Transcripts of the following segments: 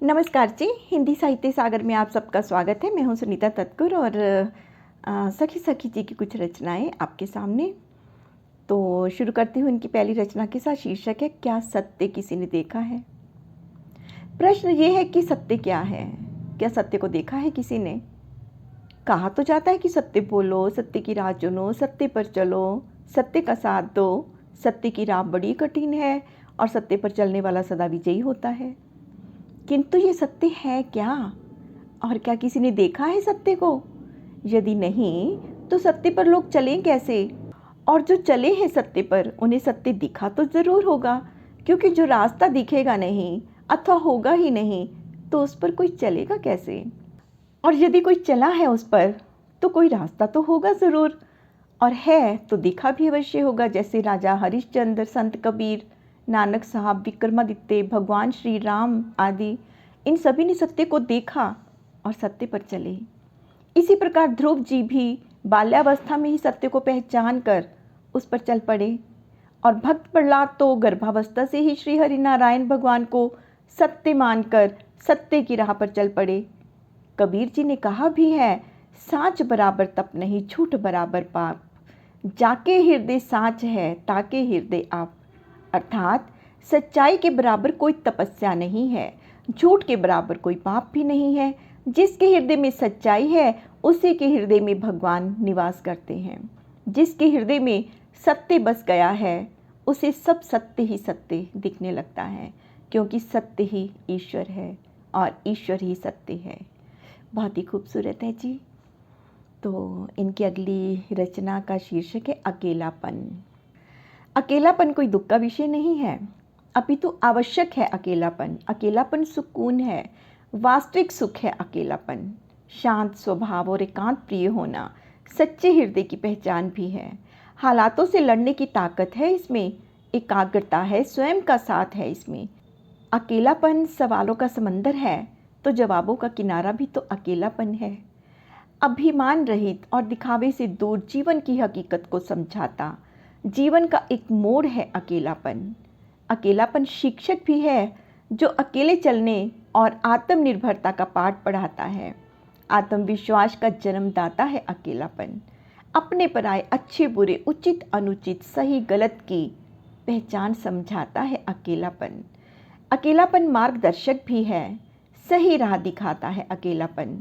नमस्कार जी। हिंदी साहित्य सागर में आप सबका स्वागत है। मैं हूं सुनीता तत्कुर और सखी सखी जी की कुछ रचनाएं आपके सामने। तो शुरू करती हूँ इनकी पहली रचना के साथ। शीर्षक है क्या सत्य किसी ने देखा है। प्रश्न ये है कि सत्य क्या है। क्या सत्य को देखा है किसी ने। कहा तो जाता है कि सत्य बोलो, सत्य की राह चुनो, सत्य पर चलो, सत्य का साथ दो, सत्य की राह बड़ी कठिन है और सत्य पर चलने वाला सदा विजयी होता है। किंतु ये सत्य है क्या, और क्या किसी ने देखा है सत्य को। यदि नहीं तो सत्य पर लोग चलें कैसे, और जो चले हैं सत्य पर उन्हें सत्य दिखा तो ज़रूर होगा, क्योंकि जो रास्ता दिखेगा नहीं अथवा होगा ही नहीं तो उस पर कोई चलेगा कैसे। और यदि कोई चला है उस पर तो कोई रास्ता तो होगा ज़रूर, और है तो दिखा भी अवश्य होगा। जैसे राजा हरिश्चंद्र, संत कबीर, नानक साहब, विक्रमादित्य, भगवान श्री राम आदि, इन सभी ने सत्य को देखा और सत्य पर चले। इसी प्रकार ध्रुव जी भी बाल्यावस्था में ही सत्य को पहचान कर उस पर चल पड़े, और भक्त प्रहलाद तो गर्भावस्था से ही श्री हरि नारायण भगवान को सत्य मानकर सत्य की राह पर चल पड़े। कबीर जी ने कहा भी है, साँच बराबर तप नहीं, झूठ बराबर पाप, जाके हृदय साँच है ताके हृदय आप। अर्थात सच्चाई के बराबर कोई तपस्या नहीं है, झूठ के बराबर कोई पाप भी नहीं है। जिसके हृदय में सच्चाई है उसी के हृदय में भगवान निवास करते हैं। जिसके हृदय में सत्य बस गया है उसे सब सत्य ही सत्य दिखने लगता है, क्योंकि सत्य ही ईश्वर है और ईश्वर ही सत्य है। बहुत ही खूबसूरत है जी। तो इनकी अगली रचना का शीर्षक है अकेलापन। अकेलापन कोई दुख का विषय नहीं है, अपितु आवश्यक है अकेलापन। अकेलापन सुकून है, वास्तविक सुख है अकेलापन। शांत स्वभाव और एकांत प्रिय होना सच्चे हृदय की पहचान भी है। हालातों से लड़ने की ताकत है इसमें, एकाग्रता है, स्वयं का साथ है इसमें। अकेलापन सवालों का समंदर है तो जवाबों का किनारा भी तो अकेलापन है। अभिमान रहित और दिखावे से दूर जीवन की हकीकत को समझाता जीवन का एक मोड़ है अकेलापन। अकेलापन शिक्षक भी है जो अकेले चलने और आत्मनिर्भरता का पाठ पढ़ाता है। आत्मविश्वास का जन्मदाता है अकेलापन। अपने पराये, अच्छे बुरे, उचित अनुचित, सही गलत की पहचान समझाता है अकेलापन। अकेलापन मार्गदर्शक भी है, सही राह दिखाता है अकेलापन।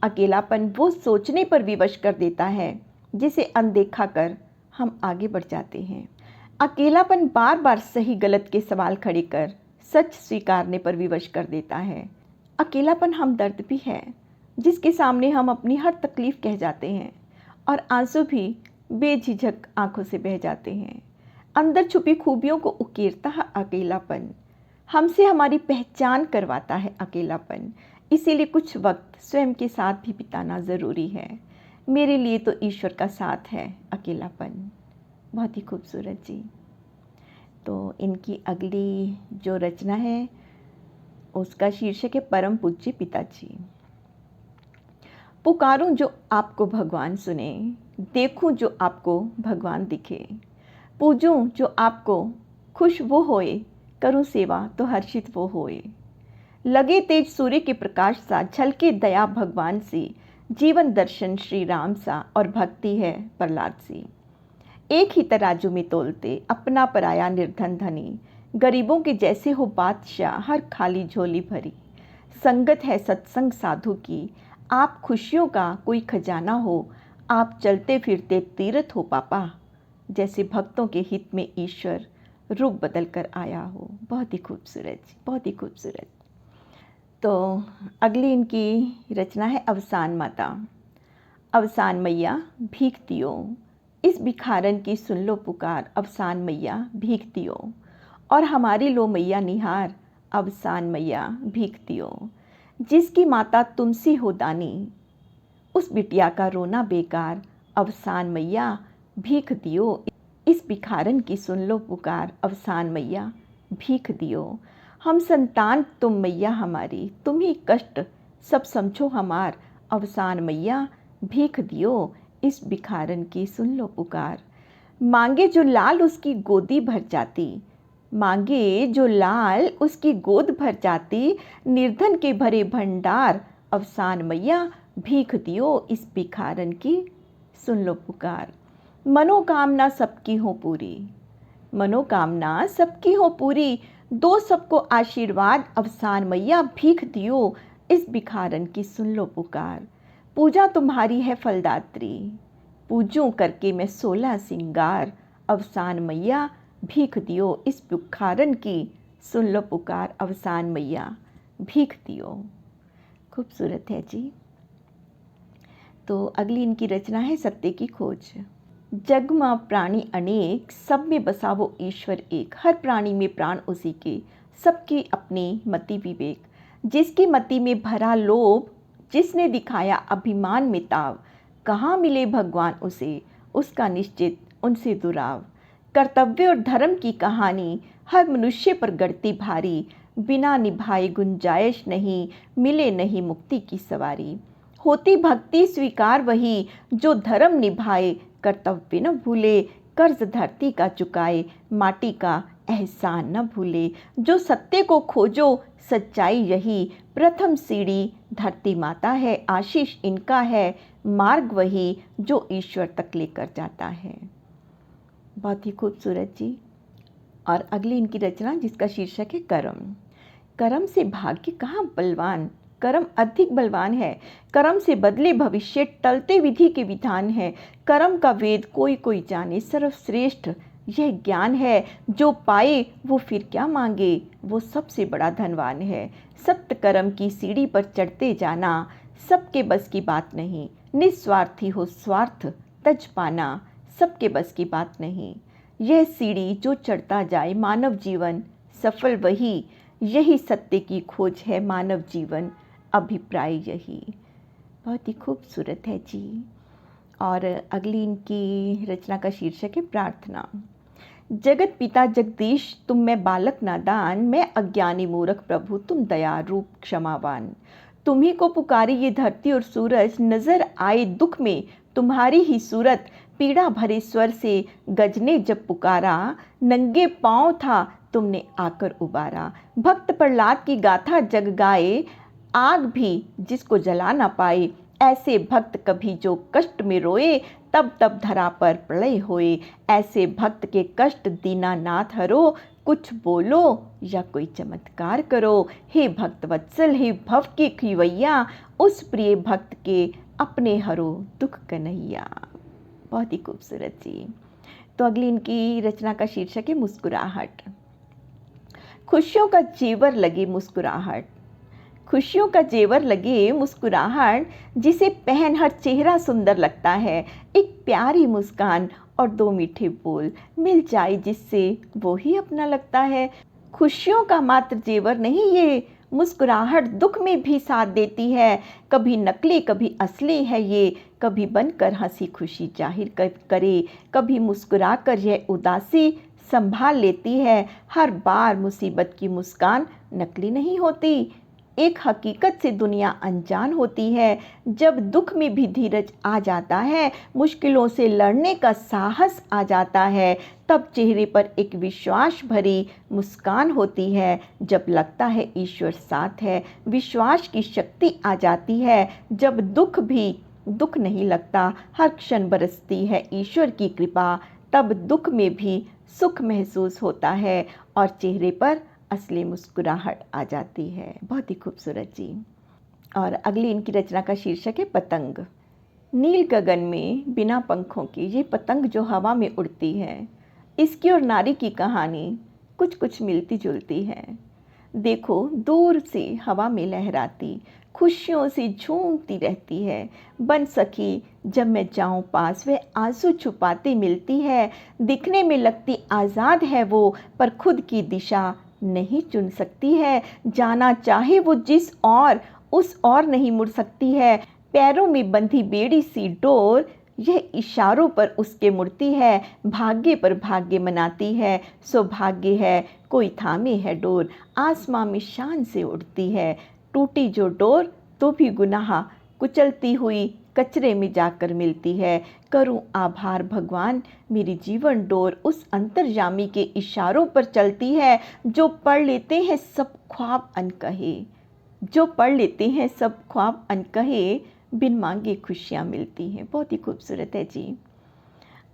अकेलापन वो सोचने पर विवश कर देता है जिसे अनदेखा कर हम आगे बढ़ जाते हैं। अकेलापन बार बार सही गलत के सवाल खड़े कर सच स्वीकारने पर विवश कर देता है। अकेलापन हमदर्द भी है, जिसके सामने हम अपनी हर तकलीफ कह जाते हैं और आंसू भी बेझिझक आंखों से बह जाते हैं। अंदर छुपी खूबियों को उकेरता है अकेलापन, हमसे हमारी पहचान करवाता है अकेलापन। इसीलिए कुछ वक्त स्वयं के साथ भी बिताना ज़रूरी है। मेरे लिए तो ईश्वर का साथ है अकेलापन। बहुत ही खूबसूरत जी। तो इनकी अगली जो रचना है उसका शीर्षक है परम पूज्य पिताजी। पुकारूं जो आपको भगवान सुने, देखूं जो आपको भगवान दिखे, पूजूं जो आपको खुश वो होए, करूं सेवा तो हर्षित वो होए। लगे तेज सूर्य के प्रकाश सा, झलके दया भगवान सी, जीवन दर्शन श्री राम सा और भक्ति है प्रहलाद सी। एक ही तराजू में तोलते अपना पराया निर्धन धनी, गरीबों के जैसे हो बादशाह हर खाली झोली भरी। संगत है सत्संग साधु की, आप खुशियों का कोई खजाना हो, आप चलते फिरते तीर्थ हो पापा, जैसे भक्तों के हित में ईश्वर रूप बदल कर आया हो। बहुत ही खूबसूरत, बहुत ही खूबसूरत। तो अगली इनकी रचना है अवसान माता। अवसान मैया भीख दियो, इस भिखारन की सुन लो पुकार। अवसान मैया भीख दियो और हमारी लो मैया निहार। अवसान मैया भीख दियो, जिसकी माता तुमसी हो दानी, उस बिटिया का रोना बेकार। अवसान मैया भीख दियो, इस भिखारन की सुन लो पुकार। अवसान मैया भीख दियो, हम संतान तुम मैया हमारी, तुम ही कष्ट सब समझो हमार। अवसान मैया भीख दियो, इस भिखारन की सुन लो पुकार। मांगे जो लाल उसकी गोदी भर जाती, मांगे जो लाल उसकी गोद भर जाती, निर्धन के भरे भंडार अवसान मैया भीख दियो इस भिखारन की, सुन लो पुकार। मनोकामना सबकी हो पूरी, मनोकामना सबकी हो पूरी, दो सबको आशीर्वाद अवसान मैया भीख दियो इस भिखारन की, सुन लो पुकार। पूजा तुम्हारी है फलदात्री, पूजूं करके मैं 16 सिंगार, अवसान मैया भीख दियो इस भिखारन की, सुन लो पुकार। अवसान मैया भीख दियो। खूबसूरत है जी। तो अगली इनकी रचना है सत्य की खोज। जग में प्राणी अनेक, सब में बसा वो ईश्वर एक, हर प्राणी में प्राण उसी के, सबकी अपनी मति विवेक। जिसकी मति में भरा लोभ, जिसने दिखाया अभिमान में ताव, कहाँ मिले भगवान उसे, उसका निश्चित उनसे दुराव। कर्तव्य और धर्म की कहानी हर मनुष्य पर गढ़ती भारी, बिना निभाए गुंजाइश नहीं, मिले नहीं मुक्ति की सवारी। होती भक्ति स्वीकार वही, जो धर्म निभाए, कर्तव्य न भूले, कर्ज धरती का चुकाए, माटी का एहसान न भूले। जो सत्य को खोजो सच्चाई यही, प्रथम सीढ़ी धरती माता है, आशीष इनका है, मार्ग वही जो ईश्वर तक लेकर जाता है। बहुत ही खूबसूरत जी। और अगली इनकी रचना जिसका शीर्षक है कर्म। कर्म से भाग्य कहाँ बलवान, कर्म अधिक बलवान है, कर्म से बदले भविष्य, टलते विधि के विधान है। कर्म का वेद कोई कोई जाने, सर्वश्रेष्ठ यह ज्ञान है, जो पाए वो फिर क्या मांगे, वो सबसे बड़ा धनवान है। सत्य कर्म की सीढ़ी पर चढ़ते जाना, सबके बस की बात नहीं, निस्वार्थी हो स्वार्थ तज पाना, सबके बस की बात नहीं। यह सीढ़ी जो चढ़ता जाए मानव जीवन, सफल वही, यही सत्य की खोज है मानव जीवन, अभिप्राय यही। बहुत ही खूबसूरत है जी। और अगली इनकी रचना का शीर्षक है प्रार्थना। जगत पिता जगदीश तुम मैं बालक नादान, मैं अज्ञानी मूर्ख प्रभु तुम दया रूप क्षमावान। तुम्ही को पुकारी ये धरती और सूरज, नजर आए दुख में तुम्हारी ही सूरत। पीड़ा भरे स्वर से गजने जब पुकारा, नंगे पांव था तुमने आकर उबारा। भक्त प्रहलाद की गाथा जग गाए, आग भी जिसको जला ना पाए। ऐसे भक्त कभी जो कष्ट में रोए, तब तब धरा पर प्रलय होए। ऐसे भक्त के कष्ट दीनानाथ हरो, कुछ बोलो या कोई चमत्कार करो। हे भक्त वत्सल हे भव के खिवैया, उस प्रिय भक्त के अपने हरो दुख कन्हैया। बहुत ही खूबसूरत जी। तो अगली इनकी रचना का शीर्षक है मुस्कुराहट। खुशियों का जेवर लगे मुस्कुराहट, खुशियों का जेवर लगे मुस्कुराहट, जिसे पहन हर चेहरा सुंदर लगता है। एक प्यारी मुस्कान और दो मीठे बोल मिल जाए जिससे वो ही अपना लगता है। खुशियों का मात्र जेवर नहीं ये, मुस्कुराहट दुख में भी साथ देती है। कभी नकली कभी असली है ये, कभी बनकर हंसी खुशी जाहिर करे, कभी मुस्कुरा कर यह उदासी संभाल लेती है। हर बार मुसीबत की मुस्कान नकली नहीं होती, एक हकीकत से दुनिया अनजान होती है। जब दुख में भी धीरज आ जाता है, मुश्किलों से लड़ने का साहस आ जाता है, तब चेहरे पर एक विश्वास भरी मुस्कान होती है। जब लगता है ईश्वर साथ है, विश्वास की शक्ति आ जाती है। जब दुख भी दुख नहीं लगता, हर क्षण बरसती है ईश्वर की कृपा, तब दुख में भी सुख महसूस होता है और चेहरे पर असली मुस्कुराहट आ जाती है। बहुत ही खूबसूरत जी। और अगली इनकी रचना का शीर्षक है पतंग। नील गगन में बिना पंखों की ये पतंग जो हवा में उड़ती है, इसकी और नारी की कहानी कुछ कुछ मिलती जुलती है। देखो दूर से हवा में लहराती, खुशियों से झूमती रहती है। बन सखी जब मैं जाऊं पास, वह आंसू छुपाती मिलती है। दिखने में लगती आज़ाद है वो, पर खुद की दिशा नहीं चुन सकती है। जाना चाहे वो जिस और, उस और नहीं मुड़ सकती है। पैरों में बंधी बेड़ी सी डोर, यह इशारों पर उसके मुड़ती है। भाग्य पर भाग्य मनाती है, सौभाग्य है कोई थामे है डोर। आसमां में शान से उड़ती है, टूटी जो डोर तो भी गुनाह कुचलती हुई कचरे में जाकर मिलती है। करूं आभार भगवान, मेरी जीवन डोर उस अंतर्यामी के इशारों पर चलती है, जो पढ़ लेते हैं सब ख्वाब अनकहे, जो पढ़ लेते हैं सब ख्वाब अनकहे, बिन मांगे खुशियाँ मिलती हैं। बहुत ही खूबसूरत है जी।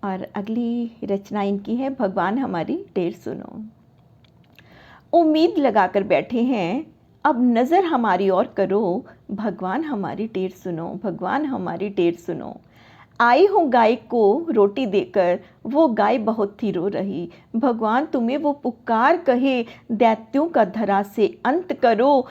और अगली रचना इनकी है, भगवान हमारी टेर सुनो। उम्मीद लगाकर बैठे हैं, अब नज़र हमारी ओर करो, भगवान हमारी टेर सुनो, भगवान हमारी टेर सुनो। आई हूँ गाय को रोटी देकर, वो गाय बहुत थी रो रही, भगवान तुम्हें वो पुकार कहे, दैत्यों का धरा से अंत करो,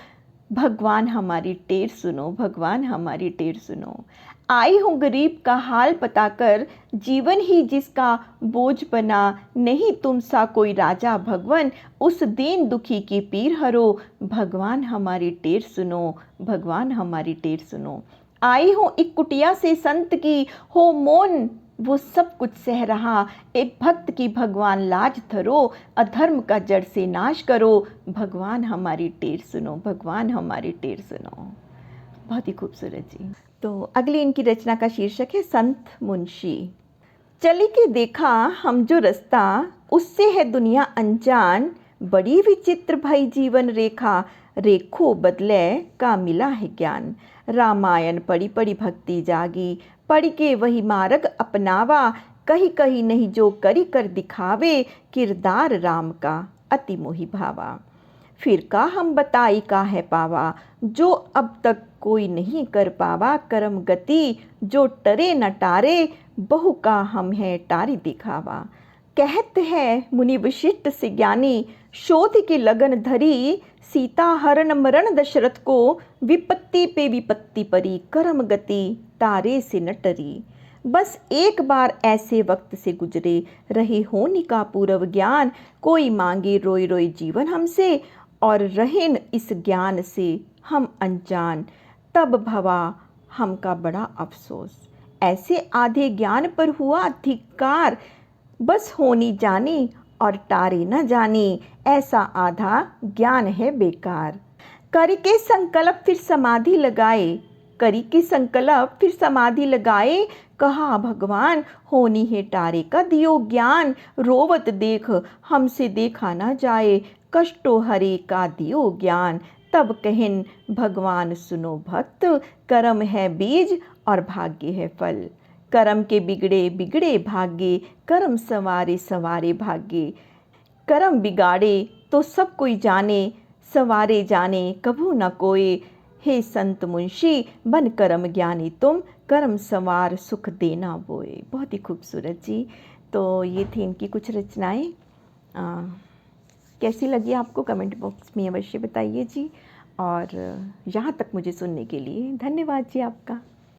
भगवान हमारी टेर सुनो, भगवान हमारी टेर सुनो। आई हूँ गरीब का हाल बताकर, जीवन ही जिसका बोझ बना, नहीं तुम सा कोई राजा भगवन, उस दीन दुखी की पीर हरो, भगवान हमारी टेर सुनो, भगवान हमारी टेर सुनो। आई हूँ एक कुटिया से संत की, हो मौन वो सब कुछ सह रहा, एक भक्त की भगवान लाज धरो, अधर्म का जड़ से नाश करो, भगवान हमारी टेर सुनो, भगवान हमारी टेर सुनो। बहुत ही खूबसूरत जी। तो अगली इनकी रचना का शीर्षक है संत मुंशी। चली के देखा हम जो रास्ता, उससे है दुनिया अनजान, बड़ी विचित्र भई जीवन रेखा, रेखो बदले का मिला है ज्ञान। रामायण पढ़ी पढ़ी भक्ति जागी, पढ़ के वही मार्ग अपनावा, कहीं कहीं नहीं जो करी कर दिखावे, किरदार राम का अति मोहि भावा। फिर का हम बताई का है पावा, जो अब तक कोई नहीं कर पावा, कर्म गति जो टरे न टारे, बहु का हम है टारी दिखावा। कहत है मुनि विशिष्ट से ज्ञानी, शोध की लगन धरी, सीता हरण मरण दशरथ को, विपत्ति पे विपत्ति परी, कर्म गति तारे से न टरी। बस एक बार ऐसे वक्त से गुजरे, रहे होनी का पूर्व ज्ञान, कोई मांगे रोई रोई जीवन हमसे, और रहें इस ज्ञान से हम अनजान, तब भवा हमका बड़ा अफसोस। ऐसे आधे ज्ञान पर हुआ धिक्कार, बस होनी जानी और टारे न जानी, ऐसा आधा ज्ञान है बेकार। करी के संकल्प फिर समाधि लगाए, करी के संकल्प फिर समाधि लगाए, कहा भगवान होनी है टारे का दियो ज्ञान, रोवत देख हमसे देखा ना जाए, कष्टो हरे का दियो ज्ञान। तब कहन भगवान सुनो भक्त, कर्म है बीज और भाग्य है फल। कर्म के बिगड़े बिगड़े भाग्य, कर्म संवारे संवारे भाग्य। कर्म बिगाड़े तो सब कोई जाने, संवारे जाने कभू न कोई। हे संत मुंशी बन कर्म ज्ञानी तुम, कर्म संवार सुख देना बोए। बहुत ही खूबसूरत जी। तो ये थी इनकी कुछ रचनाएं। कैसी लगी आपको कमेंट बॉक्स में अवश्य बताइए जी। और यहाँ तक मुझे सुनने के लिए धन्यवाद जी आपका।